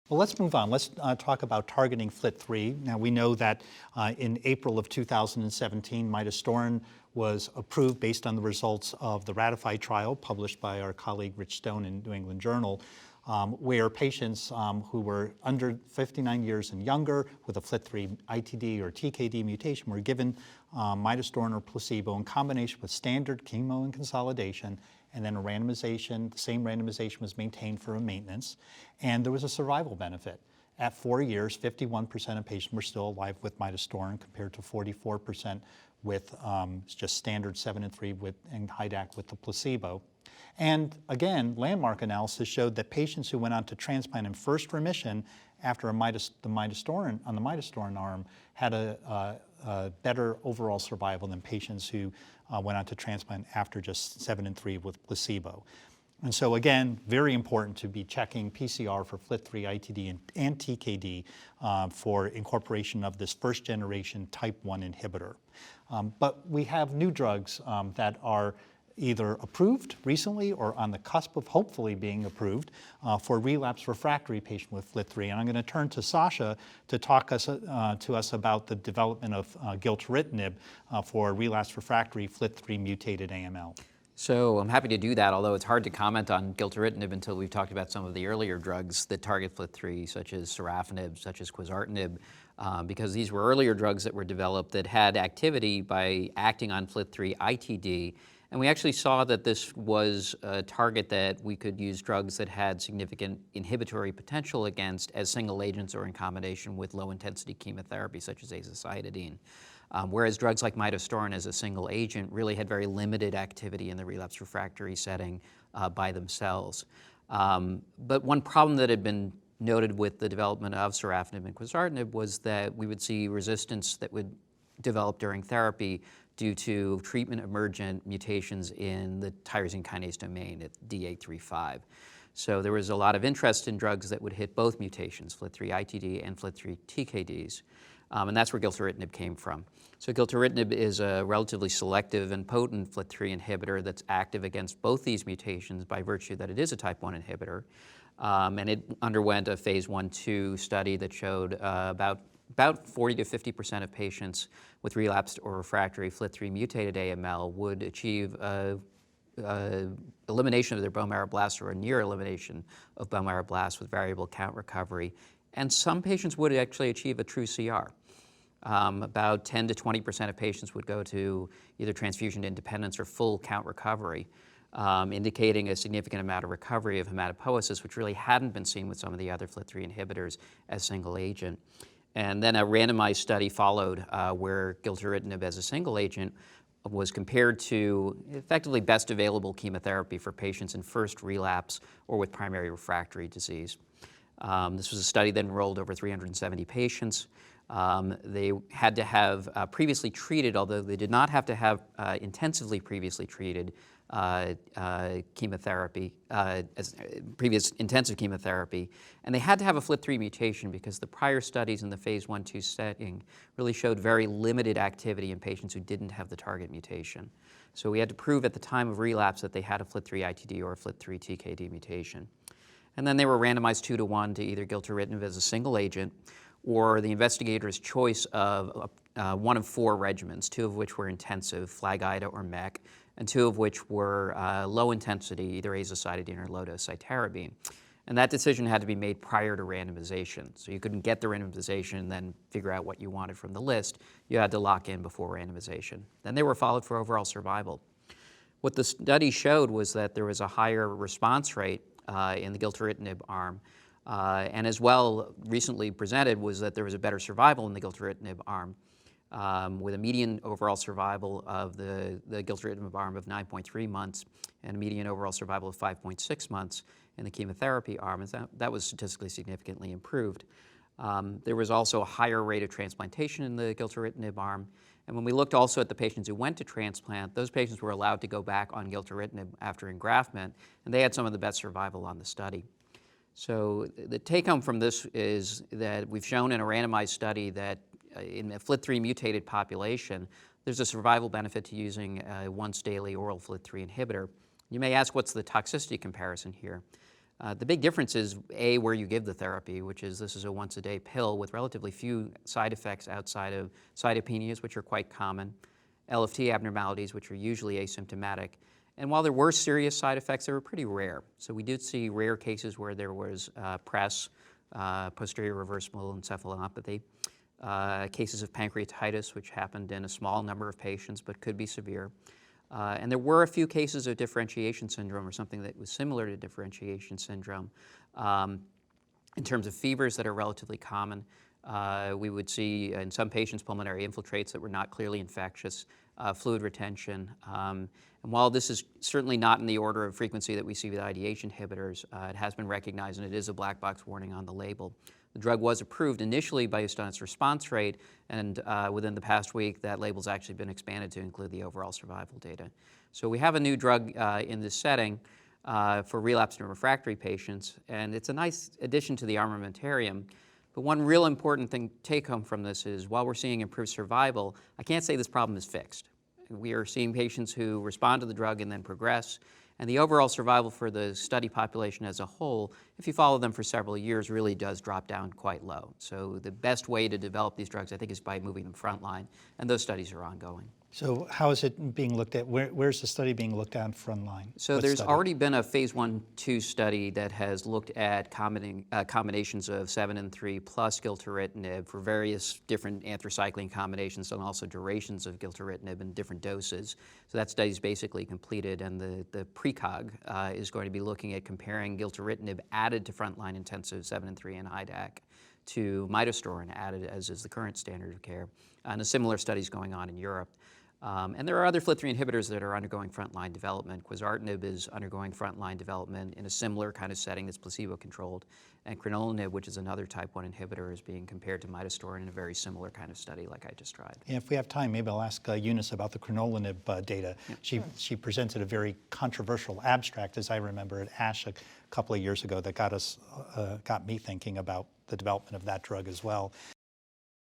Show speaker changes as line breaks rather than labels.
Well, let's move on. Let's talk about targeting FLT3. Now, we know that in April of 2017, midostaurin was approved based on the results of the RATIFY trial published by our colleague Rich Stone in New England Journal, where patients who were under 59 years and younger with a FLT3 ITD or TKD mutation were given midostaurin or placebo in combination with standard chemo and consolidation, and then a randomization. The same randomization was maintained for a maintenance, and there was a survival benefit. At 4 years, 51% of patients were still alive with midostaurin compared to 44% with just standard 7 and 3 and HiDAC with the placebo. And again, landmark analysis showed that patients who went on to transplant in first remission after the midostaurin on the midostaurin arm had a better overall survival than patients who went on to transplant after just 7 and 3 with placebo. And so again, very important to be checking PCR for FLT3 ITD and TKD for incorporation of this first generation type 1 inhibitor. But we have new drugs that are either approved recently or on the cusp of hopefully being approved for relapsed refractory patient with FLT3. And I'm going to turn to Sasha to talk to us about the development of gilteritinib for relapsed refractory FLT3 mutated AML.
So I'm happy to do that, although it's hard to comment on gilteritinib until we've talked about some of the earlier drugs that target FLT3, such as sorafenib, such as quizartinib, because these were earlier drugs that were developed that had activity by acting on FLT3 ITD. And we actually saw that this was a target that we could use drugs that had significant inhibitory potential against as single agents or in combination with low-intensity chemotherapy, such as azacitidine. Whereas drugs like midostaurin as a single agent really had very limited activity in the relapsed refractory setting by themselves. But one problem that had been noted with the development of sorafenib and quizartinib was that we would see resistance that would develop during therapy due to treatment-emergent mutations in the tyrosine kinase domain at D835. So there was a lot of interest in drugs that would hit both mutations, FLT3 ITD and FLT3 TKDs, and that's where gilteritinib came from. So gilteritinib is a relatively selective and potent FLT3 inhibitor that's active against both these mutations by virtue that it is a type 1 inhibitor, and it underwent a phase 1/2 study that showed about 40 to 50% of patients with relapsed or refractory FLT3 mutated AML would achieve elimination of their bone marrow blasts or a near elimination of bone marrow blasts with variable count recovery. And some patients would actually achieve a true CR. About 10 to 20% of patients would go to either transfusion independence or full count recovery, indicating a significant amount of recovery of hematopoiesis, which really hadn't been seen with some of the other FLT3 inhibitors as single agent. And then a randomized study followed where gilteritinib as a single agent was compared to effectively best available chemotherapy for patients in first relapse or with primary refractory disease. This was a study that enrolled over 370 patients. They had to have previously treated, although they did not have to have intensively previously treated chemotherapy, previous intensive chemotherapy, and they had to have a FLT3 mutation because the prior studies in the phase 1/2 setting really showed very limited activity in patients who didn't have the target mutation. So we had to prove at the time of relapse that they had a FLT3 ITD or a FLT3 TKD mutation. And then they were randomized 2-to-1 to either gilteritinib as a single agent or the investigator's choice of one of 4 regimens, 2 of which were intensive, FLAG-IDA or MEC, and 2 of which were low intensity, either azacitidine or low-dose cytarabine. And that decision had to be made prior to randomization. So you couldn't get the randomization and then figure out what you wanted from the list. You had to lock in before randomization. Then they were followed for overall survival. What the study showed was that there was a higher response rate in the gilteritinib arm. And as well, recently presented was that there was a better survival in the gilteritinib arm, with a median overall survival of the gilteritinib arm of 9.3 months and a median overall survival of 5.6 months in the chemotherapy arm, and that was statistically significantly improved. There was also a higher rate of transplantation in the gilteritinib arm, and when we looked also at the patients who went to transplant, those patients were allowed to go back on gilteritinib after engraftment, and they had some of the best survival on the study. So the take-home from this is that we've shown in a randomized study that in a FLT3 mutated population, there's a survival benefit to using a once-daily oral FLT3 inhibitor. You may ask, what's the toxicity comparison here? The big difference is, A, where you give the therapy, which is this is a once-a-day pill with relatively few side effects outside of cytopenias, which are quite common, LFT abnormalities, which are usually asymptomatic. And while there were serious side effects, they were pretty rare. So we did see rare cases where there was PRES, posterior reversible encephalopathy, cases of pancreatitis, which happened in a small number of patients but could be severe. And there were a few cases of differentiation syndrome or something that was similar to differentiation syndrome. In terms of fevers that are relatively common, we would see in some patients pulmonary infiltrates that were not clearly infectious, fluid retention. And while this is certainly not in the order of frequency that we see with IDH inhibitors, it has been recognized and it is a black box warning on the label. The drug was approved initially based on its response rate, and within the past week, that label's actually been expanded to include the overall survival data. So we have a new drug in this setting for relapsed and refractory patients, and it's a nice addition to the armamentarium. But one real important thing take home from this is while we're seeing improved survival, I can't say this problem is fixed. We are seeing patients who respond to the drug and then progress. And the overall survival for the study population as a whole, if you follow them for several years, really does drop down quite low. So the best way to develop these drugs, I think, is by moving them frontline, and those studies are ongoing.
So how is it being looked at? Where's the study being looked at frontline?
So there's already been a phase 1/2 study that has looked at combinations of 7 and 3 plus gilteritinib for various different anthracycline combinations and also durations of gilteritinib in different doses. So that study is basically completed, and the precog is going to be looking at comparing gilteritinib added to frontline intensive 7 and 3 and IDAC to midostaurin added as is the current standard of care. And a similar study is going on in Europe. And there are other FLT3 inhibitors that are undergoing frontline development. Quizartinib is undergoing frontline development in a similar kind of setting that's placebo-controlled. And crenolinib, which is another type 1 inhibitor, is being compared to midostaurin in a very similar kind of study like I just described.
Yeah, if we have time, maybe I'll ask Eunice about the crenolinib data. Yeah, she presented a very controversial abstract, as I remember, at ASH a couple of years ago that got me thinking about the development of that drug as well.